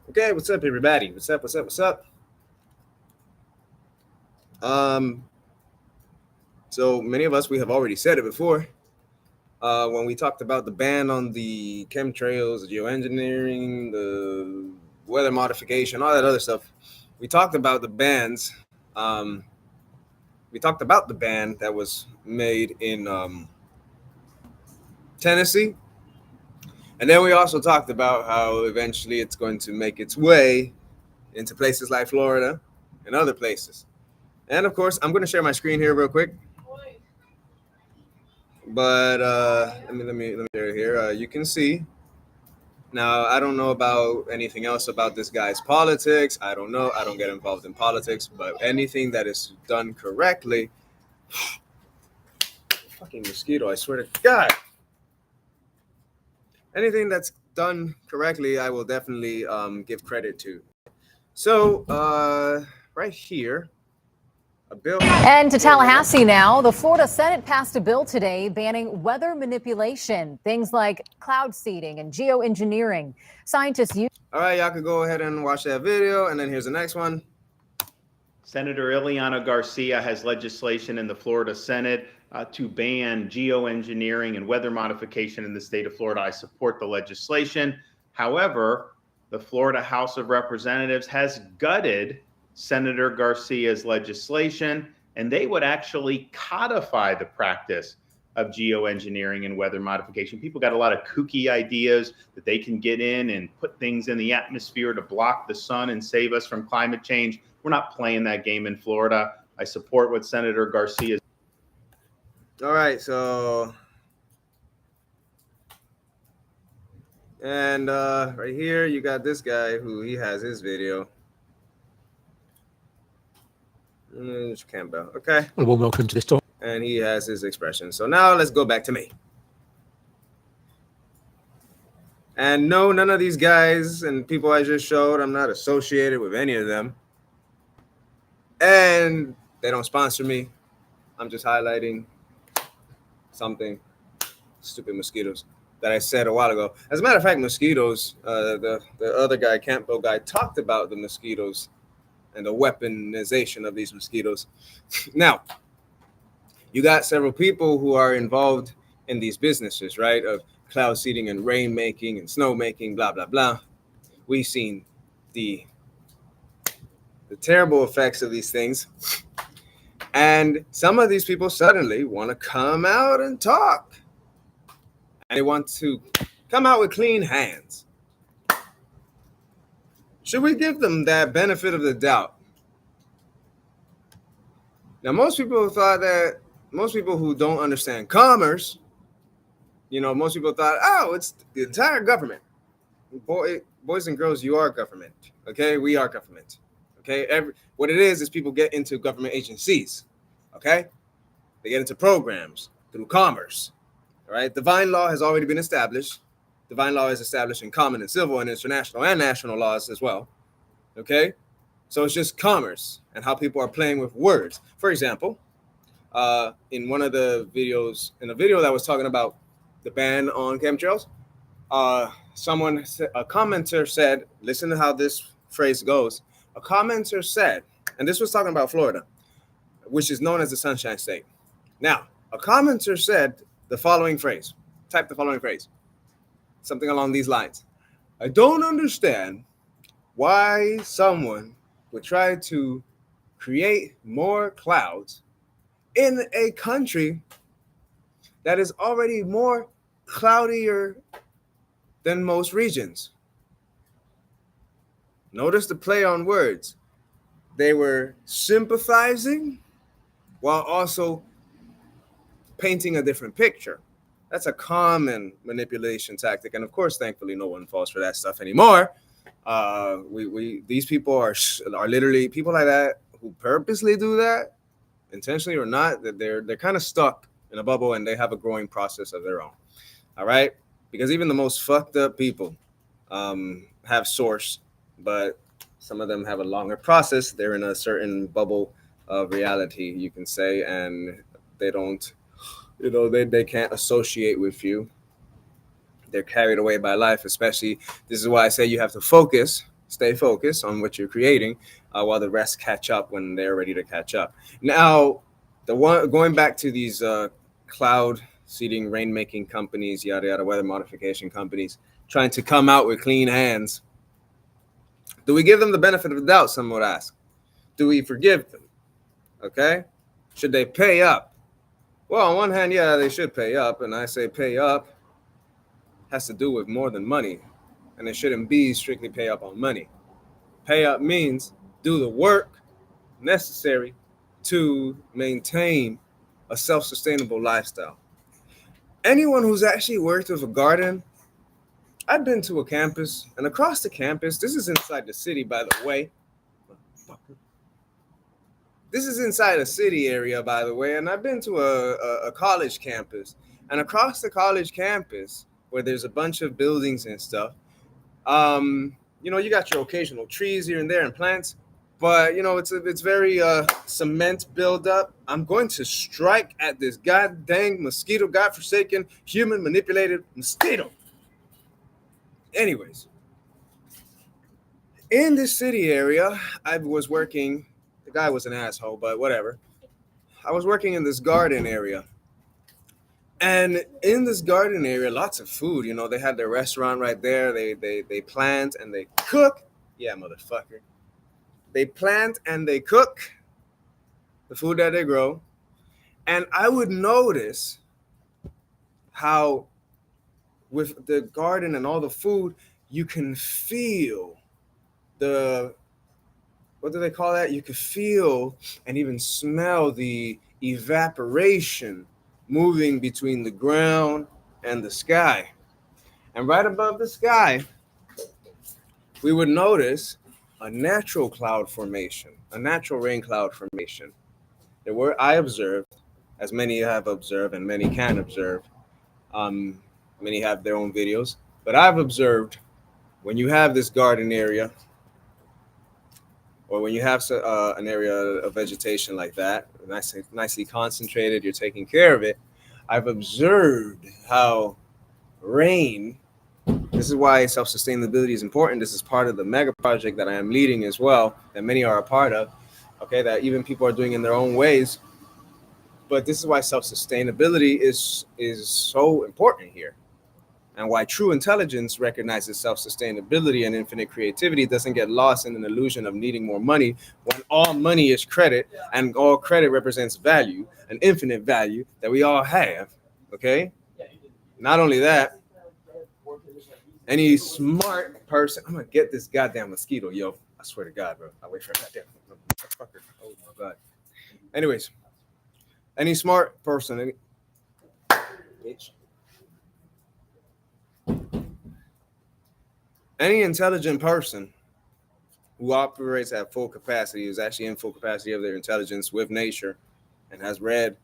Okay, what's up, everybody? What's up? Um, so many of us we have already said it before. When we talked about the ban on the chemtrails, the geoengineering, the weather modification, all that other stuff, we talked about the bans. We talked about the ban that was made in Tennessee, and then we also talked about how eventually it's going to make its way into places like Florida and other places. And of course, I'm going to share my screen here real quick. But let me share it here. You can see now. I don't know about anything else about this guy's politics. I don't know. I don't get involved in politics. But anything that is done correctly, fucking mosquito! I swear to God. Anything that's done correctly, I will definitely give credit to. So right here, a bill. And to Tallahassee now, the Florida Senate passed a bill today banning weather manipulation, things like cloud seeding and geoengineering. Scientists use. All right, y'all can go ahead and watch that video, and then here's the next one. Senator Ileana Garcia has legislation in the Florida Senate to ban geoengineering and weather modification in the state of Florida. I support the legislation. However, the Florida House of Representatives has gutted Senator Garcia's legislation, and they would actually codify the practice of geoengineering and weather modification. People got a lot of kooky ideas that they can get in and put things in the atmosphere to block the sun and save us from climate change. We're not playing that game in Florida. I support what Senator Garcia is. All right, so and right here you got this guy who he has his video. Campbell, okay. Well, welcome to this talk. And he has his expression. So now let's go back to me. And no, none of these guys and people I just showed, I'm not associated with any of them. And they don't sponsor me. I'm just highlighting something. Stupid mosquitoes that I said a while ago. As a matter of fact, mosquitoes, the other guy, Campbell guy, talked about the mosquitoes and the weaponization of these mosquitoes. Now, you got several people who are involved in these businesses, right? Of cloud seeding and rain making and snow making, blah, blah, blah. We've seen the terrible effects of these things. And some of these people suddenly want to come out and talk. And they want to come out with clean hands. Should we give them that benefit of the doubt? Now, most people who don't understand commerce, most people thought, oh, it's the entire government. Boys and girls, you are government. Okay, we are government. Okay, what it is people get into government agencies. Okay, they get into programs through commerce. All right, divine law has already been established. Divine law is established in common and civil and international and national laws as well. Okay, so it's just commerce and how people are playing with words. For example, in one of the videos, in a video that was talking about the ban on chemtrails, a commenter said, listen to how this phrase goes. A commenter said, and this was talking about Florida, which is known as the Sunshine State. Now, a commenter said the following phrase, type the following phrase, something along these lines. I don't understand why someone would try to create more clouds in a country that is already more cloudier than most regions. Notice the play on words. They were sympathizing while also painting a different picture. That's a common manipulation tactic. And of course, thankfully, no one falls for that stuff anymore. These people are literally people like that who purposely do that, intentionally or not, that they're kind of stuck in a bubble and they have a growing process of their own. All right, because even the most fucked up people have source, but some of them have a longer process. They're in a certain bubble of reality, you can say, and they don't, they can't associate with you. They're carried away by life, especially. This is why I say you have to focus Stay focused on what you're creating, while the rest catch up when they're ready to catch up. Now, going back to these cloud seeding, rainmaking companies, yada yada, weather modification companies, trying to come out with clean hands. Do we give them the benefit of the doubt? Some would ask. Do we forgive them? Okay, should they pay up? Well, on one hand, yeah, they should pay up, and I say pay up has to do with more than money, and it shouldn't be strictly pay up on money. Pay up means do the work necessary to maintain a self-sustainable lifestyle. Anyone who's actually worked with a garden, I've been to a campus, and across the campus, this is inside the city, by the way. This is inside a city area, by the way, and I've been to a college campus, and across the college campus, where there's a bunch of buildings and stuff, you got your occasional trees here and there and plants, but it's very cement buildup. I'm going to strike at this god dang mosquito, godforsaken, human manipulated mosquito. Anyways, in this city area, I was working. The guy was an asshole, but whatever. I was working in this garden area. And in this garden area, lots of food. They had their restaurant right there. They plant and they cook. Yeah, motherfucker. They plant and they cook the food that they grow. And I would notice how with the garden and all the food, you can feel what do they call that? You can feel and even smell the evaporation moving between the ground and the sky. And right above the sky, we would notice a natural cloud formation, a natural rain cloud formation. I observed, as many have observed and many can observe, many have their own videos, but I've observed when you have this garden area, or when you have an area of vegetation like that, nicely concentrated, you're taking care of it, I've observed how rain, this is why self-sustainability is important. This is part of the mega project that I am leading as well, that many are a part of, okay, that even people are doing in their own ways. But this is why self-sustainability is so important here, and why true intelligence recognizes self-sustainability and infinite creativity, doesn't get lost in an illusion of needing more money when all money is credit, and all credit represents value, an infinite value that we all have, okay? Not only that, any smart person, I'm gonna get this goddamn mosquito, yo. I swear to God, bro. I wait for a goddamn motherfucker. Oh my God. Anyways, any smart person, any intelligent person who operates at full capacity, who's actually in full capacity of their intelligence with nature and has read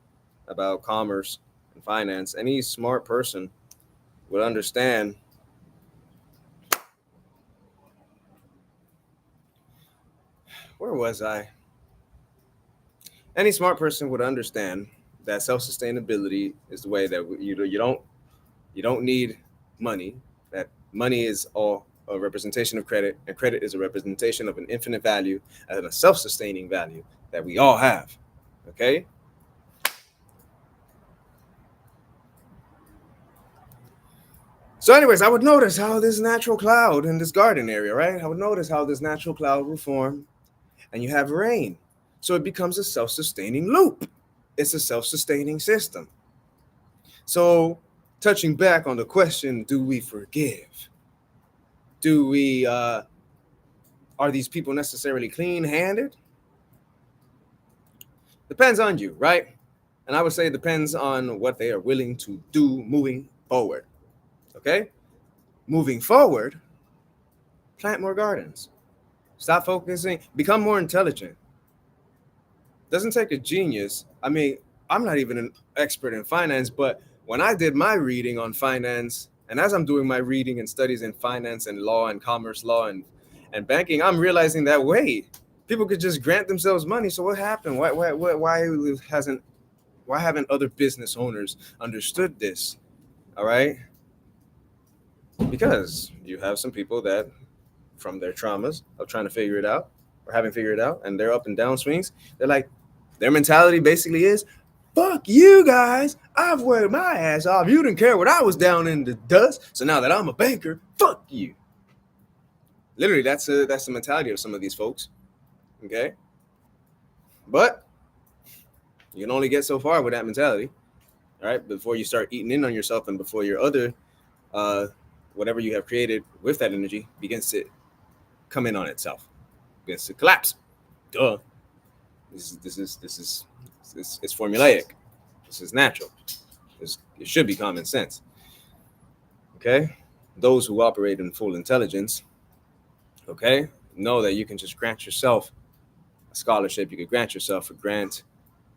about commerce and finance, any smart person would understand where was I? Any smart person would understand that self-sustainability is the way that you don't need money, that money is all a representation of credit, and credit is a representation of an infinite value and a self-sustaining value that we all have, okay? So anyways, I would notice how this natural cloud in this garden area, right? I would notice how this natural cloud will form, and you have rain. So it becomes a self-sustaining loop. It's a self-sustaining system. So touching back on the question, do we forgive? Do we, are these people necessarily clean-handed? Depends on you, right? And I would say it depends on what they are willing to do moving forward. Okay? Moving forward, plant more gardens. Stop focusing, become more intelligent. Doesn't take a genius. I mean, I'm not even an expert in finance, but when I did my reading on finance, and as I'm doing my reading and studies in finance and law and commerce law and banking, I'm realizing that, wait, people could just grant themselves money. So what happened? Why haven't other business owners understood this? All right. Because you have some people that from their traumas of trying to figure it out or having figured it out, and their up and down swings, they're like, their mentality basically is, fuck you guys, I've worked my ass off. You didn't care what I was down in the dust. So now that I'm a banker, fuck you. Literally, that's the mentality of some of these folks. Okay? But you can only get so far with that mentality. All right, before you start eating in on yourself and before your other whatever you have created with that energy begins to come in on itself, begins to collapse. Duh. This is it's formulaic. This is natural. It should be common sense. Okay? Those who operate in full intelligence, okay, know that you can just grant yourself a scholarship. You could grant yourself a grant.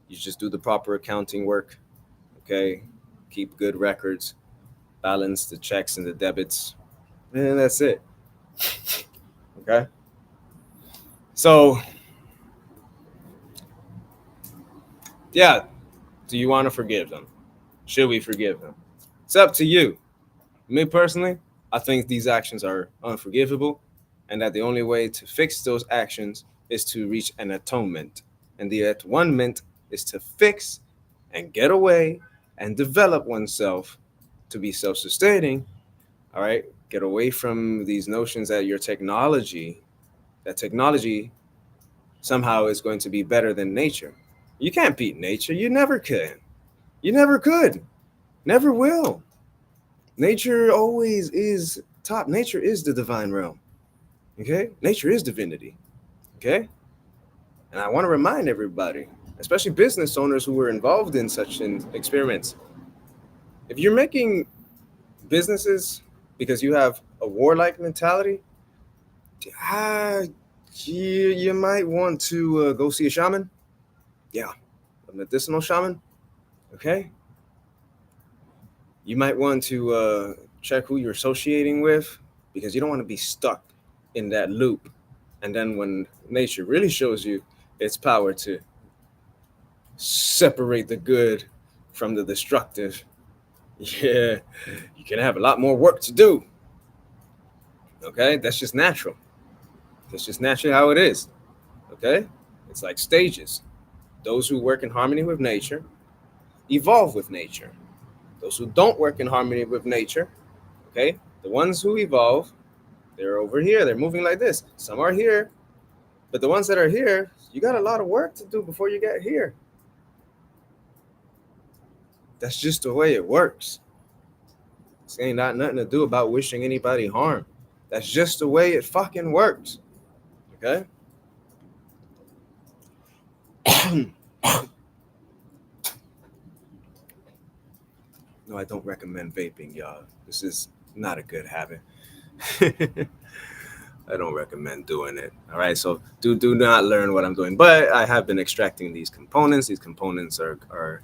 You just do the proper accounting work. Okay? Keep good records. Balance the checks and the debits. And that's it. Okay? So, yeah, do you want to forgive them? Should we forgive them? It's up to you. Me personally, I think these actions are unforgivable, and that the only way to fix those actions is to reach an atonement. And the atonement is to fix and get away and develop oneself to be self-sustaining. All right, get away from these notions that that technology somehow is going to be better than nature. You can't beat nature. You never can. You never could. Never will. Nature always is top. Nature is the divine realm. Okay? Nature is divinity. Okay? And I want to remind everybody, especially business owners who were involved in such experiments, if you're making businesses because you have a warlike mentality, you might want to go see a shaman. Yeah, a medicinal shaman. Okay? You might want to check who you're associating with, because you don't want to be stuck in that loop. And then when nature really shows you its power to separate the good from the destructive, yeah, you can have a lot more work to do. Okay? That's just natural. That's just naturally how it is. Okay? It's like stages. Those who work in harmony with nature evolve with nature. Those who don't work in harmony with nature, okay, the ones who evolve, they're over here. They're moving like this. Some are here. But the ones that are here, you got a lot of work to do before you get here. That's just the way it works. This ain't got nothing to do about wishing anybody harm. That's just the way it fucking works. Okay? No, I don't recommend vaping, y'all. This is not a good habit. I don't recommend doing it. All right, so do not learn what I'm doing. But I have been extracting these components. These components are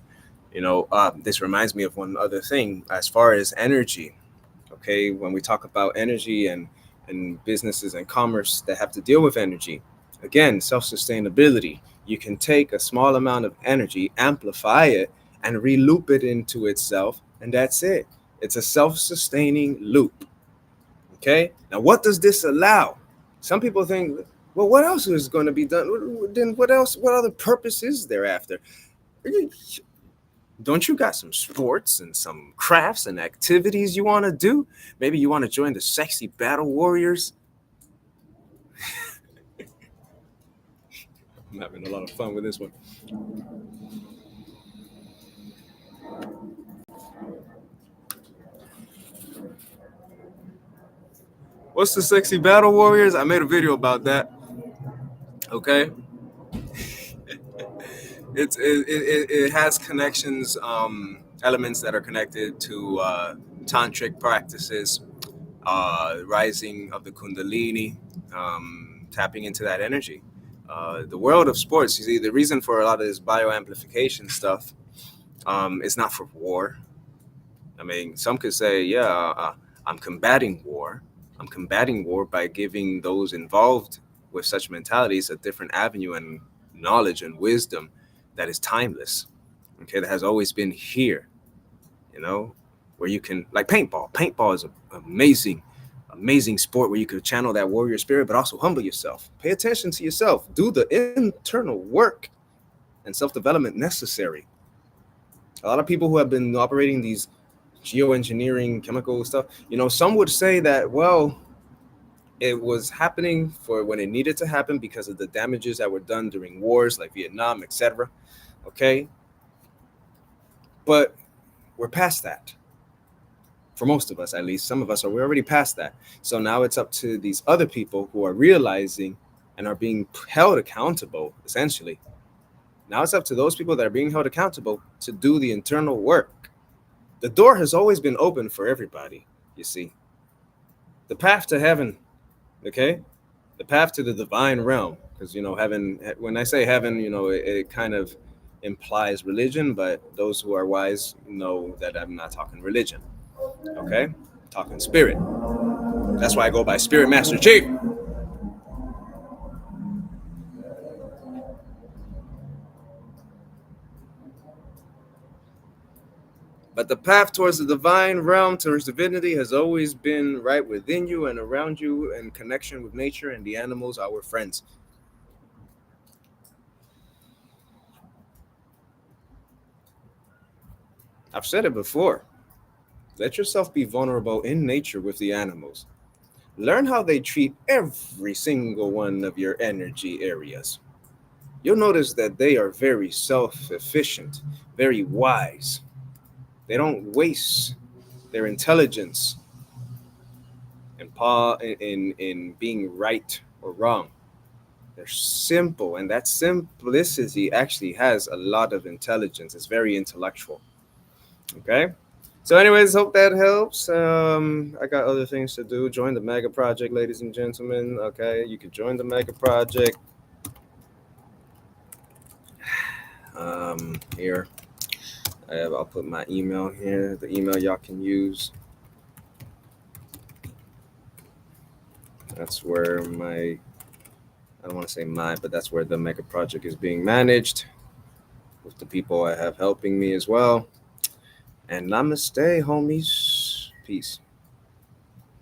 this reminds me of one other thing as far as energy. Okay, when we talk about energy and businesses and commerce that have to deal with energy, again, self-sustainability. You can take a small amount of energy, amplify it, and re-loop it into itself, and that's it. It's a self-sustaining loop. Okay? Now, what does this allow? Some people think, well, what else is going to be done? Then what else? What other purpose is there after? Don't you got some sports and some crafts and activities you want to do? Maybe you want to join the sexy battle warriors? I'm having a lot of fun with this one. What's the sexy battle warriors? I made a video about that. Okay. It has connections, elements that are connected to tantric practices, rising of the Kundalini, tapping into that energy. The world of sports, you see, the reason for a lot of this bioamplification stuff is not for war. I mean, some could say, yeah, I'm combating war. I'm combating war by giving those involved with such mentalities a different avenue and knowledge and wisdom that is timeless, okay, that has always been here, where you can, like paintball. Paintball is an amazing amazing sport where you could channel that warrior spirit, but also humble yourself. Pay attention to yourself. Do the internal work and self-development necessary. A lot of people who have been operating these geoengineering chemical stuff, some would say that, well, it was happening for when it needed to happen because of the damages that were done during wars like Vietnam, etc. Okay? But we're past that. For most of us, at least. Some of us we're already past that. So now it's up to these other people who are realizing and are being held accountable, essentially. Now it's up to those people that are being held accountable to do the internal work. The door has always been open for everybody, you see. The path to heaven, okay? The path to the divine realm. Because, heaven, when I say heaven, it kind of implies religion, but those who are wise know that I'm not talking religion. Okay, talking spirit. That's why I go by Spirit Master Chief. But the path towards the divine realm, towards divinity, has always been right within you and around you, in connection with nature and the animals, our friends. I've said it before. Let yourself be vulnerable in nature with the animals. Learn how they treat every single one of your energy areas. You'll notice that they are very self-efficient, very wise. They don't waste their intelligence in being right or wrong. They're simple, and that simplicity actually has a lot of intelligence. It's very intellectual. Okay? So anyways, hope that helps. I got other things to do. Join the Mega Project, ladies and gentlemen. Okay, you can join the Mega Project. Here, I'll put my email here, the email y'all can use. That's where I don't want to say but that's where the Mega Project is being managed with the people I have helping me as well. And namaste, homies. Peace.